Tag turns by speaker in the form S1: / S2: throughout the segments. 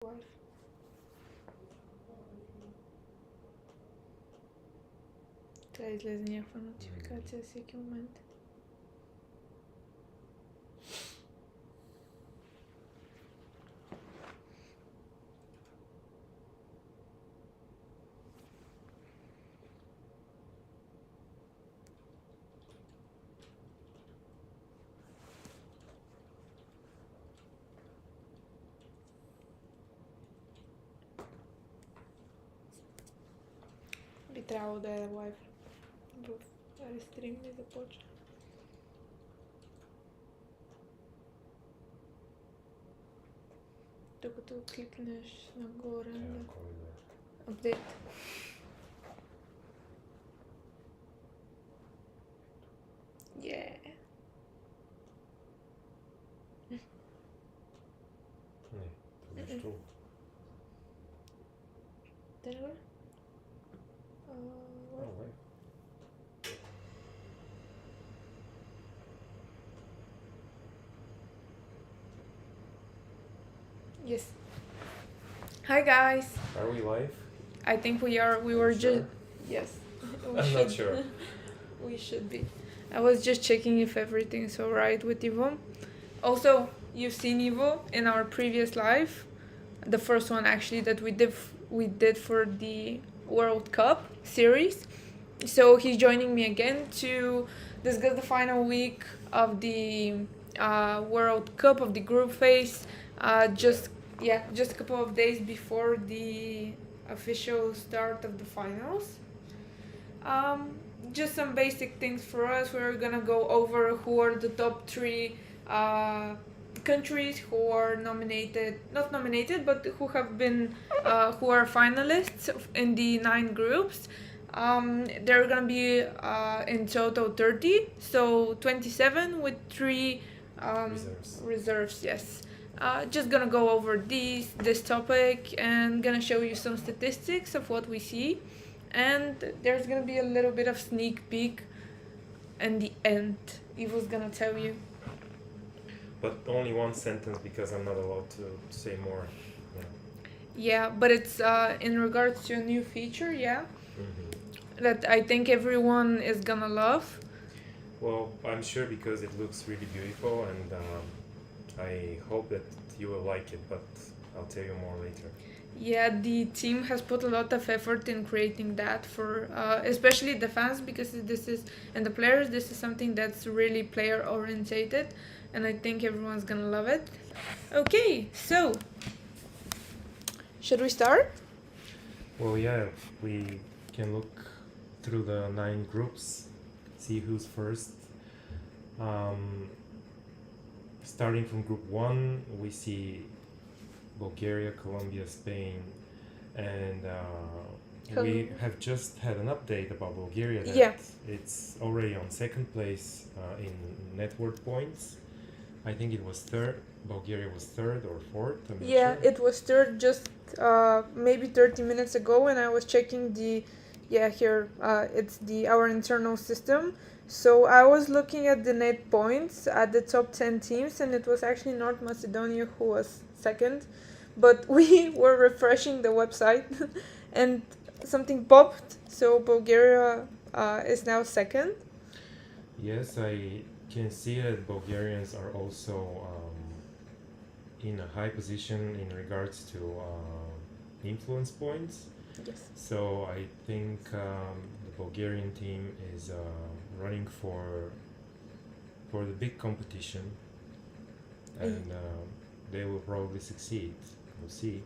S1: Live. Трябва да излезе някаква нотификация всеки момент. Би трябвало да е лайв в рестрим и започне. Докато кликнеш нагоре на апдейт. Yeah.
S2: Не, защо?
S1: Да не го?
S2: Лайв.
S1: Yes. Hi guys.
S2: Are we live?
S1: I think we are. We were
S2: Sure?
S1: just. Yes. We
S2: I'm not sure.
S1: We should be. I was just checking if everything's alright with Ivo. Also, you've seen Ivo in our previous live, the first one actually that we did for the World Cup series. So he's joining me again to discuss the final week of the World Cup of the group phase. Just a couple of days before the official start of the finals. Just some basic things for us. We're gonna go over who are the top three countries who are not nominated, but who have been, who are finalists in the 9 groups. There are gonna be in total 30, so 27 with 3 reserves. Yes. Just gonna go over this topic and gonna show you some statistics of what we see. And there's gonna be a little bit of sneak peek in the end. Ivo's gonna tell you.
S2: But only one sentence because I'm not allowed to say more.
S1: Yeah, but it's in regards to a new feature, yeah,
S2: Mm-hmm.
S1: that I think everyone is gonna love.
S2: Well, I'm sure because it looks really beautiful and I hope that you will like it, but I'll tell you more later.
S1: Yeah, the team has put a lot of effort in creating that for especially the fans, because this is, and the players, this is something that's really player orientated, and I think everyone's gonna love it. Okay, so should we start?
S2: Well, yeah, we can look through the 9 groups, see who's first. Starting from group 1, we see Bulgaria, Colombia, Spain, and we have just had an update about Bulgaria that
S1: Yeah.
S2: it's already on second place in network points. I think it was third. Bulgaria was third or fourth. I'm not
S1: Yeah,
S2: sure.
S1: it was third just maybe 30 minutes ago when I was checking the, here, it's our internal system. So I was looking at the net points at the top 10 teams, and it was actually North Macedonia who was second. But we were refreshing the website and something popped, so Bulgaria is now second.
S2: Yes, I can see that Bulgarians are also in a high position in regards to influence points.
S1: Yes.
S2: So I think the Bulgarian team is running for the big competition, and they will probably succeed. We'll see.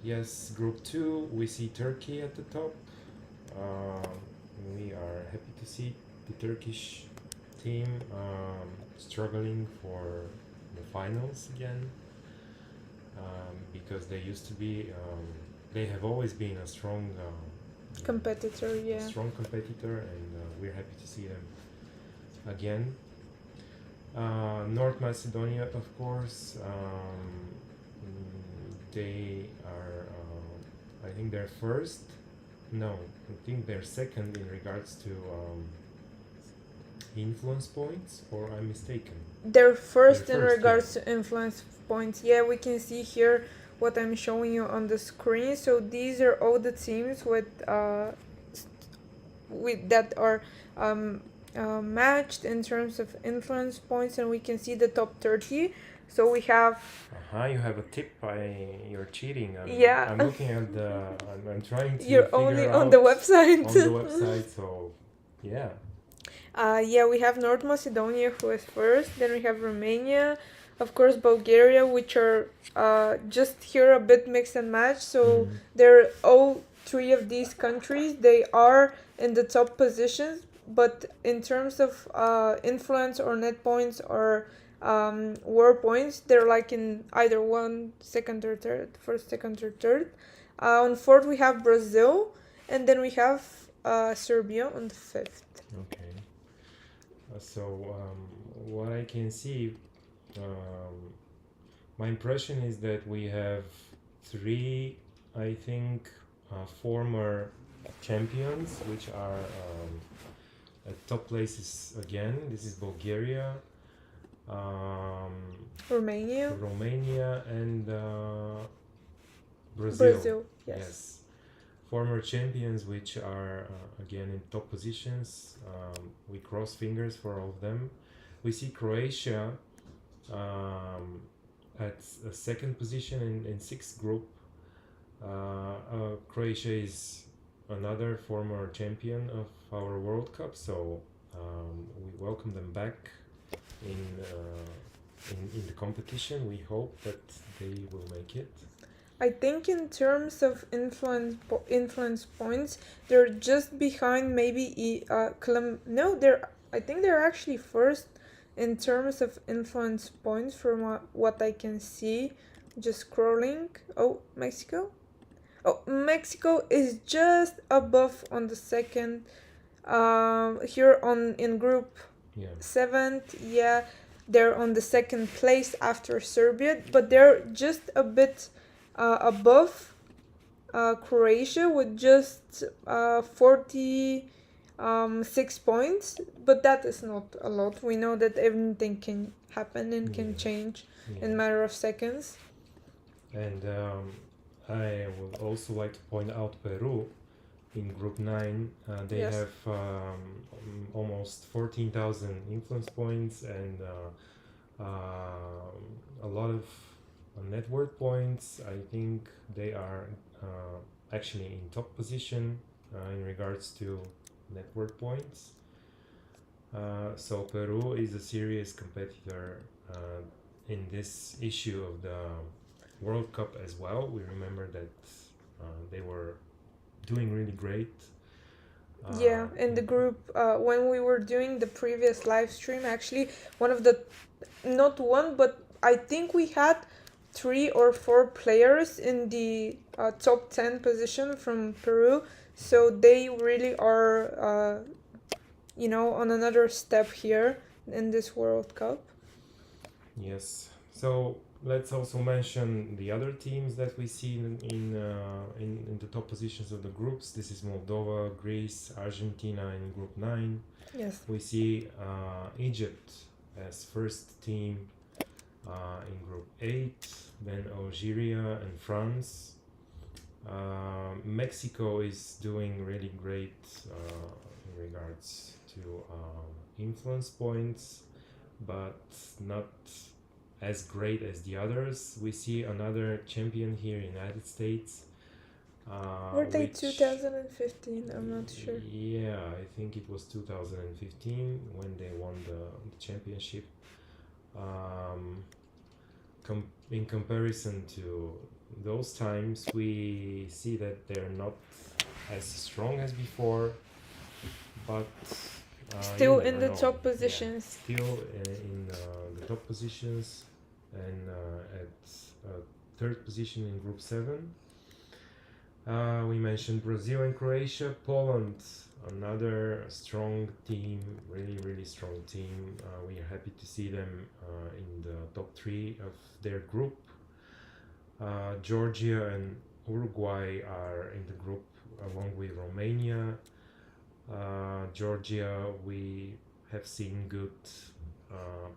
S2: Yes, Group 2, we see Turkey at the top. We are happy to see the Turkish team struggling for the finals again, because they used to be, they have always been a strong
S1: Competitor, yeah.
S2: strong competitor, and we're happy to see them again. North Macedonia, of course, they are, I think they're first. No, I think they're second in regards to influence points, or I'm mistaken?
S1: They're first in
S2: first,
S1: regards to influence points. Yeah, we can see here what I'm showing you on the screen. So these are all the teams with that are matched in terms of influence points, and we can see the top 30. So we have
S2: You have a tip. You're cheating.
S1: Yeah.
S2: I'm looking at the. I'm trying to
S1: you're
S2: figure
S1: only
S2: out
S1: on the website.
S2: on the website. So, yeah.
S1: Yeah, we have North Macedonia, who is first. Then we have Romania, of course, Bulgaria, which are just here a bit mix and match. So they're all three of these countries. They are in the top positions, but in terms of influence or net points or war points, they're like in either one, second or third, first, second or third. On fourth, we have Brazil, and then we have Serbia on the fifth.
S2: Okay. So what I can see, my impression is that we have three, I think, former champions, which are at top places again. This is Bulgaria,
S1: Romania,
S2: and Brazil.
S1: Yes.
S2: Former champions, which are again in top positions. We cross fingers for all of them. We see Croatia at a second position in sixth group. Croatia is another former champion of our World Cup, so we welcome them back in the competition. We hope that they will make it.
S1: I think in terms of influence points, they're just behind maybe I think they're actually first in terms of influence points from what I can see. Just scrolling. Oh, Mexico. Oh, Mexico is just above on the second. Here in group 7th, yeah, they're on the second place after Serbia, but they're just a bit above Croatia with just 46 points, but that is not a lot. We know that everything can happen and can change in a matter of seconds.
S2: And I would also like to point out Peru in group 9. They have almost 14,000 influence points and a lot of network points. I think they are actually in top position in regards to network points. So Peru is a serious competitor in this issue of the World Cup as well. We remember that they were doing really great.
S1: In the group, when we were doing the previous live stream, actually, but I think we had 3 or 4 players in the top 10 position from Peru, so they really are on another step here in this World Cup.
S2: Yes, so let's also mention the other teams that we see in the top positions of the groups. This is Moldova, Greece, Argentina in group 9.
S1: Yes.
S2: We see Egypt as first team in group 8, then Algeria and France. Mexico is doing really great in regards to influence points, but not as great as the others. We see another champion here, United States.
S1: Were they 2015? I'm not sure.
S2: Yeah, I think it was 2015 when they won the championship. In comparison to those times, we see that they're not as strong as before, but
S1: still in the top positions.
S2: Yeah, still in the top positions, and at third position in group 7. We mentioned Brazil and Croatia. Poland, another strong team, really strong team. We are happy to see them in the top 3 of their group. Georgia and Uruguay are in the group along with Romania. Georgia, we have seen good uh,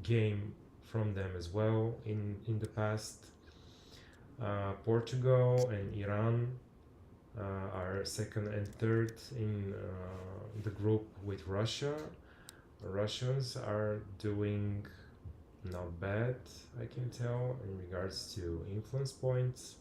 S2: game from them as well in the past. Portugal and Iran are second and third in the group with Russia. Russians are doing not bad, I can tell, in regards to influence points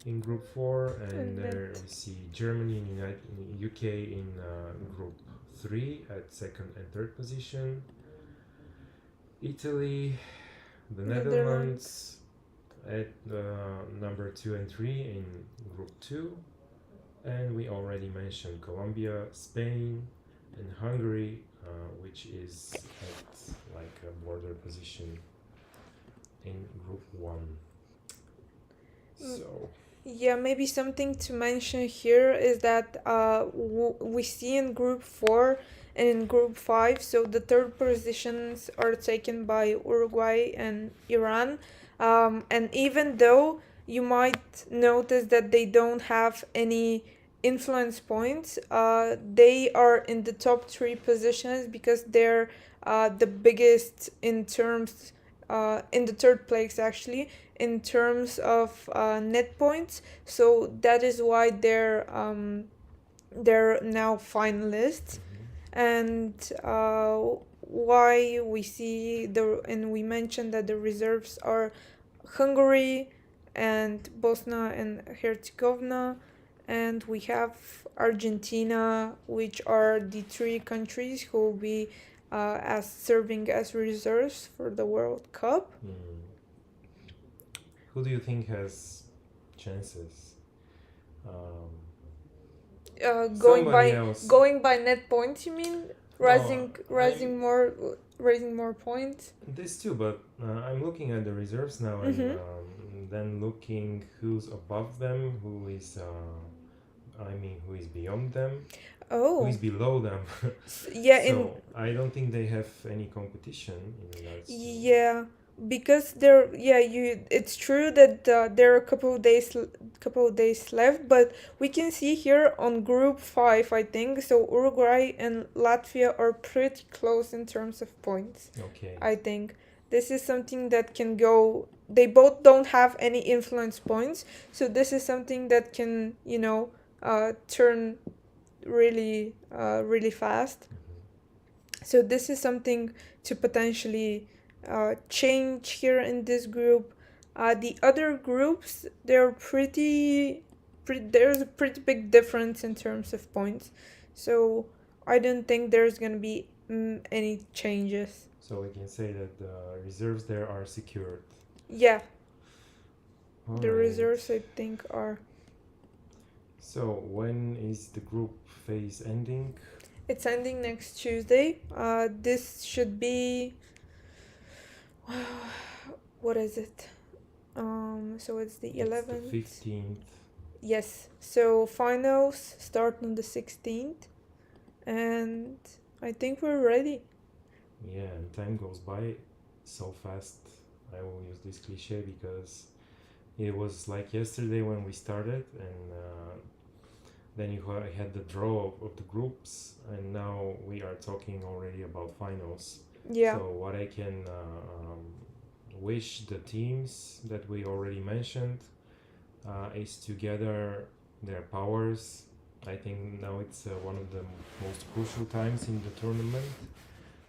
S2: in group 4, and there we see Germany and UK in group 3 at second and third position. Italy, the Netherlands at number 2 and 3 in group 2, and we already mentioned Colombia, Spain, and Hungary, which is at like a border position in group 1. So
S1: Yeah, maybe something to mention here is that we see in group 4 and in group 5, so the third positions are taken by Uruguay and Iran. And even though you might notice that they don't have any influence points, they are in the top 3 positions because they're the biggest in terms, in the third place actually, in terms of net points. So that is why they're now finalists. And why we see and we mentioned that the reserves are Hungary and Bosnia and Herzegovina, and we have Argentina, which are the 3 countries who will be as serving as reserves for the World Cup.
S2: who do you think has chances?
S1: Going by net points, you mean? Raising more points.
S2: This too, but I'm looking at the reserves now, and then looking who's above them, who is beyond them, who is below them.
S1: Yeah,
S2: so I don't think they have any competition in regards to...
S1: Yeah, because it's true that there are a couple of days left, but we can see here on group 5, I think, so Uruguay and Latvia are pretty close in terms of points.
S2: Okay.
S1: I think this is something that can go. They both don't have any influence points, so this is something that can, turn really fast. So this is something to potentially change here in this group. The other groups, there's a pretty big difference in terms of points, so I don't think there's gonna be any changes.
S2: So we can say that the reserves there are secured.
S1: Yeah.
S2: All
S1: The
S2: right.
S1: reserves, I think, are.
S2: So when is the group phase ending?
S1: It's ending next Tuesday. This should be. What is it? So it's the 11th.
S2: It's the 15th.
S1: Yes. So finals start on the 16th, and I think we're ready.
S2: Yeah, and time goes by so fast. I will use this cliche because it was like yesterday when we started, and then you had the draw of the groups, and now we are talking already about finals.
S1: Yeah.
S2: So what I can wish the teams that we already mentioned is to gather their powers. I think now it's one of the most crucial times in the tournament,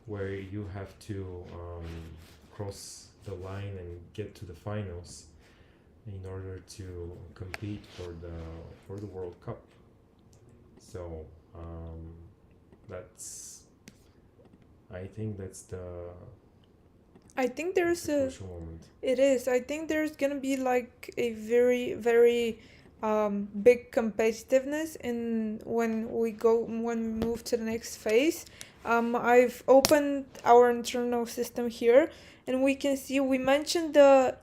S2: where you have to cross the line and get to the finals in order to compete for the World Cup. So I think that's the crucial moment.
S1: It is. I think there's gonna be like a very, very big competitiveness when we move to the next phase. I've opened our internal system here, and we can see we mentioned the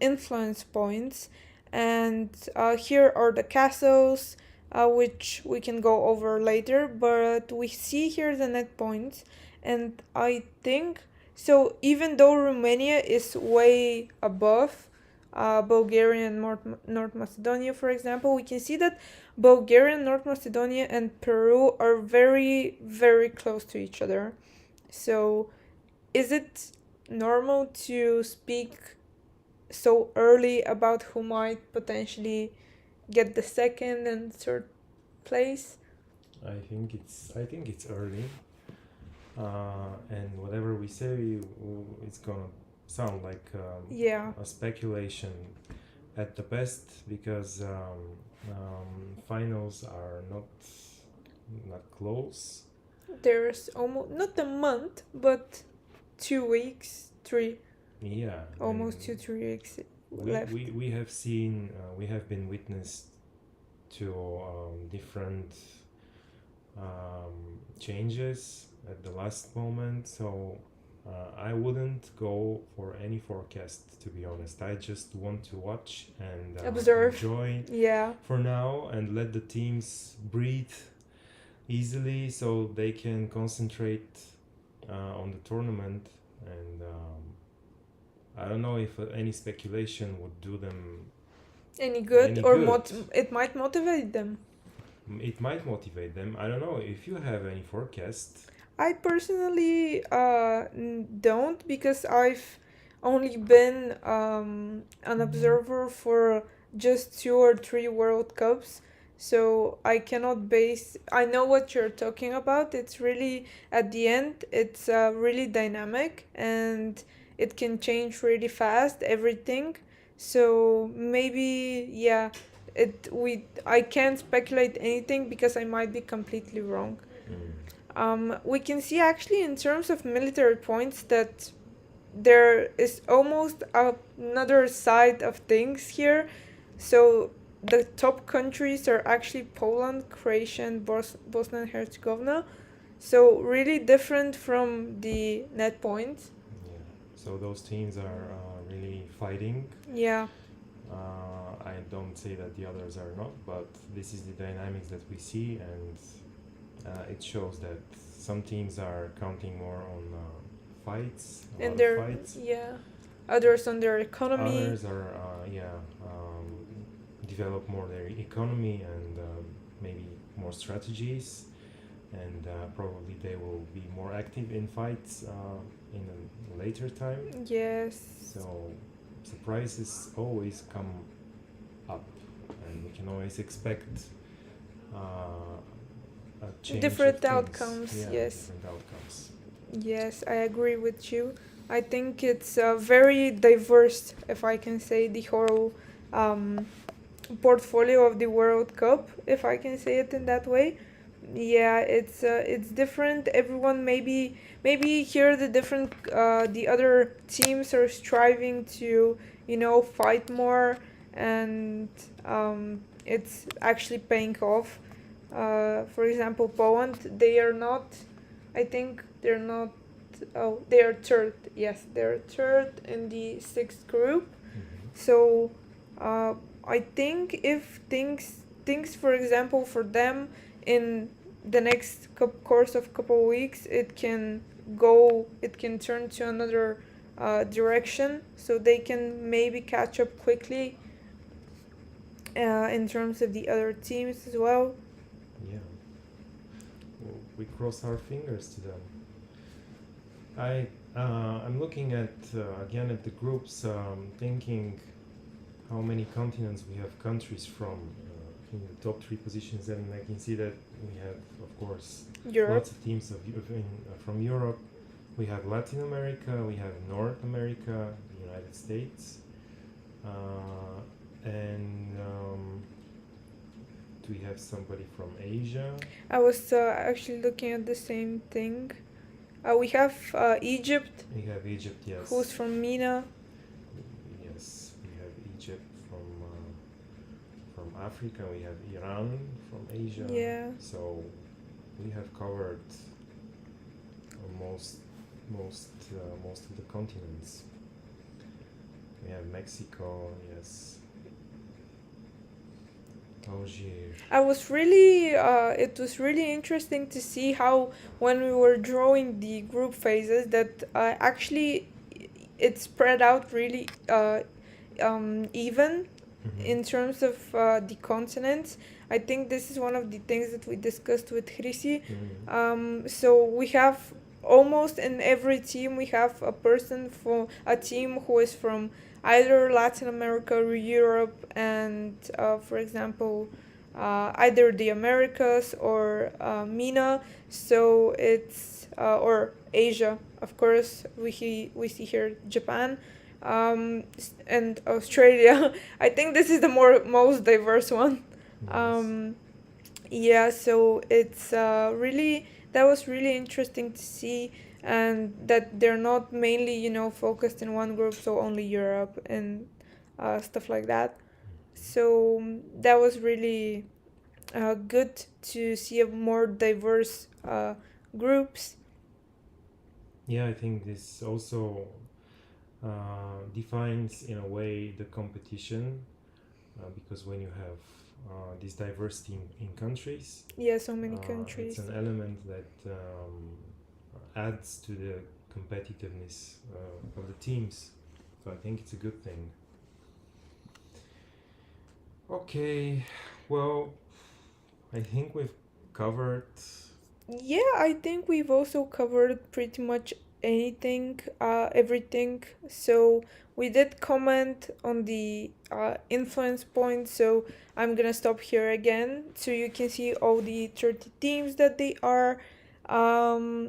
S1: influence points, and here are the castles, which we can go over later, but we see here the net points, and I think so. Even though Romania is way above Bulgaria and North Macedonia, for example, we can see that Bulgaria, North Macedonia, and Peru are very, very close to each other. So, is it normal to speak so early about who might potentially get the second and third place?
S2: I think it's early, and whatever we say, it's gonna sound like
S1: Yeah,
S2: a speculation at the best because finals are not close.
S1: there's almost not a month, but 2 weeks, three,
S2: Yeah,
S1: almost
S2: and
S1: 2 3 weeks
S2: we,
S1: left.
S2: we have seen we have been witness to different changes at the last moment. So I wouldn't go for any forecast, to be honest. I just want to watch and
S1: Observe.
S2: enjoy
S1: Yeah,
S2: for now and let the teams breathe easily so they can concentrate on the tournament. And I don't know if any speculation would do them
S1: any good
S2: any
S1: or
S2: good.
S1: it might motivate them.
S2: It might motivate them. I don't know if you have any forecast.
S1: I personally don't, because I've only been an observer for just 2 or 3 World Cups. So I cannot base. I know what you're talking about. It's really, at the end, it's really dynamic and it can change really fast, everything. So maybe, yeah, I can't speculate anything because I might be completely wrong. We can see actually in terms of military points that there is almost another side of things here. So the top countries are actually Poland, Croatia, and Bosnia and Herzegovina. So really different from the net points.
S2: Yeah. So those teams are really fighting.
S1: Yeah,
S2: I don't say that the others are not, but this is the dynamics that we see, and it shows that some teams are counting more on fights, a lot
S1: and
S2: of
S1: they're,
S2: fights.
S1: yeah, others on their economy.
S2: Others are, develop more their economy and maybe more strategies, and probably they will be more active in fights in a later time.
S1: Yes.
S2: So surprises always come up, and we can always expect a change
S1: Different
S2: of things.
S1: outcomes,
S2: Yeah,
S1: yes.
S2: different outcomes.
S1: Yes, I agree with you. I think it's very diverse, if I can say, the whole um, portfolio of the World Cup, if I can say it in that way. Yeah, it's different. Everyone maybe here the other teams are striving to fight more, and it's actually paying off. For example, Poland, they are not. I think they're not. Oh, they are third. Yes, they're third in the sixth group. So, uh, I think if things, for example, for them in the next course of couple weeks, it can turn to another direction, so they can maybe catch up quickly in terms of the other teams as well.
S2: Yeah. Well, we cross our fingers to them. I'm looking at again at the groups, thinking how many continents we have countries from in the top three positions, and I can see that we have, of course,
S1: Europe.
S2: lots of teams from Europe. We have Latin America, we have North America, the United States, and do we have somebody from Asia?
S1: I was actually looking at the same thing. We have Egypt,
S2: We have Egypt, yes.
S1: who's from MENA.
S2: Yes, we have Egypt from Africa. We have Iran from Asia.
S1: Yeah.
S2: So we have covered most of the continents. We have Mexico, yes. Algiers.
S1: It was really interesting to see how, when we were drawing the group phases, that actually it spread out really even
S2: Mhm.
S1: in terms of the continents. I think this is one of the things that we discussed with Chrissy.
S2: Mhm.
S1: So we have almost in every team we have a person for a team who is from either Latin America or Europe, and for example, either the Americas or MENA. So it's or Asia, of course. We see here Japan, and Australia. I think this is the most diverse one.
S2: Yes.
S1: Um, yeah, so it's really that was really interesting to see, and that they're not mainly focused in one group, so only Europe and stuff like that. So that was really good to see a more diverse groups.
S2: Yeah, I think this also defines in a way the competition, because when you have this diversity in countries,
S1: Yeah, so many
S2: it's
S1: countries.
S2: an element that adds to the competitiveness of the teams. So I think it's a good thing. Okay, well, I think we've covered.
S1: Yeah, I think we've also covered pretty much anything, everything. So we did comment on the influence points. So I'm gonna stop here again, so you can see all the 30 teams that they are.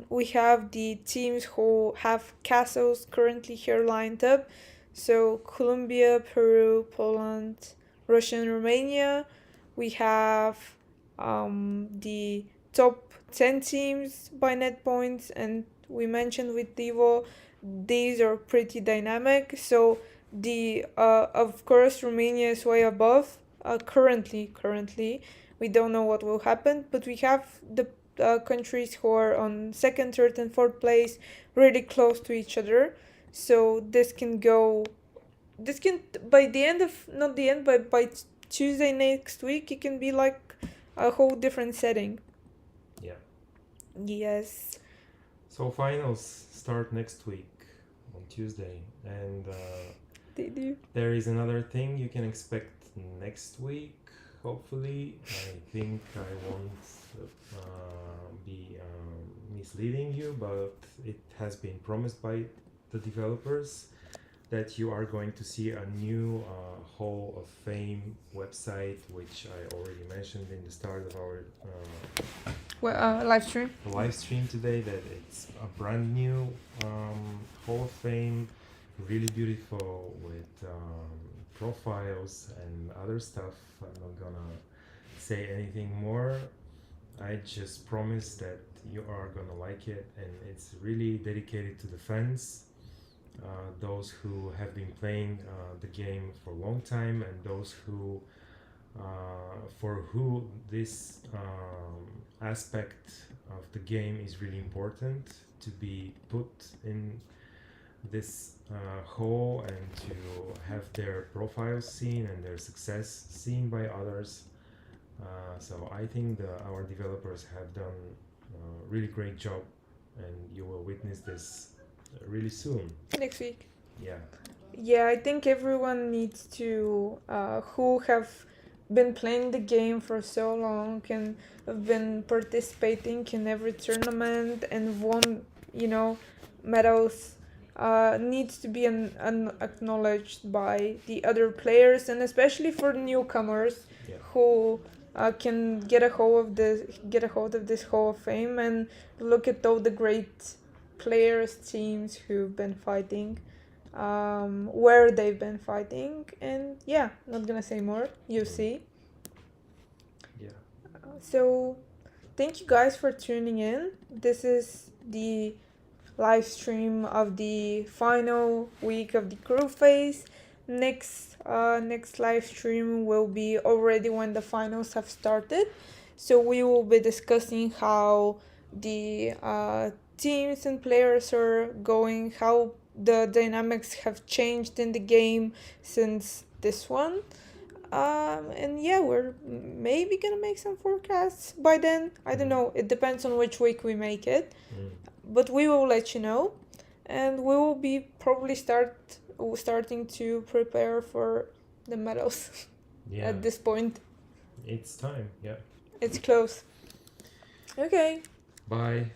S1: We have the teams who have castles currently here lined up. So Colombia, Peru, Poland, Russia, and Romania. We have the top 10 teams by net points, and we mentioned with Devo these are pretty dynamic. So the of course Romania is way above currently. We don't know what will happen, but we have the countries who are on second, third, and fourth place really close to each other. So this can by the end of not the end but by Tuesday next week it can be like a whole different setting.
S2: Yeah.
S1: Yes,
S2: So finals start next week on Tuesday, and
S1: they do.
S2: there is another thing you can expect next week. Hopefully, I think I won't be misleading you, but it has been promised by the developers that you are going to see a new Hall of Fame website, which I already mentioned in the start of our
S1: Well, live stream.
S2: live stream today. That it's a brand new Hall of Fame, really beautiful with profiles and other stuff. I'm not gonna say anything more. I just promise that you are gonna like it, and it's really dedicated to the fans, those who have been playing the game for a long time, and those who for who this aspect of the game is really important to be put in this hole, and to have their profiles seen and their success seen by others. So I think our developers have done a really great job, and you will witness this really soon.
S1: Next week.
S2: Yeah.
S1: Yeah, I think everyone needs to who have been playing the game for so long and have been participating in every tournament and won, medals, needs to be acknowledged by the other players, and especially for newcomers
S2: Yeah.
S1: who can get a hold of this Hall of Fame and look at all the great players, teams who've been fighting, where they've been fighting, and yeah, not gonna say more. You see.
S2: Yeah.
S1: So, thank you guys for tuning in. This is the live stream of the final week of the group phase. Next live stream will be already when the finals have started. So we will be discussing how the teams and players are going, how the dynamics have changed in the game since this one. And yeah, we're maybe gonna make some forecasts by then. I don't know. It depends on which week we make it, but we will let you know, and we will be probably start starting to prepare for the medals
S2: Yeah,
S1: at this point.
S2: it's time. Yeah.
S1: It's close. Okay.
S2: Bye.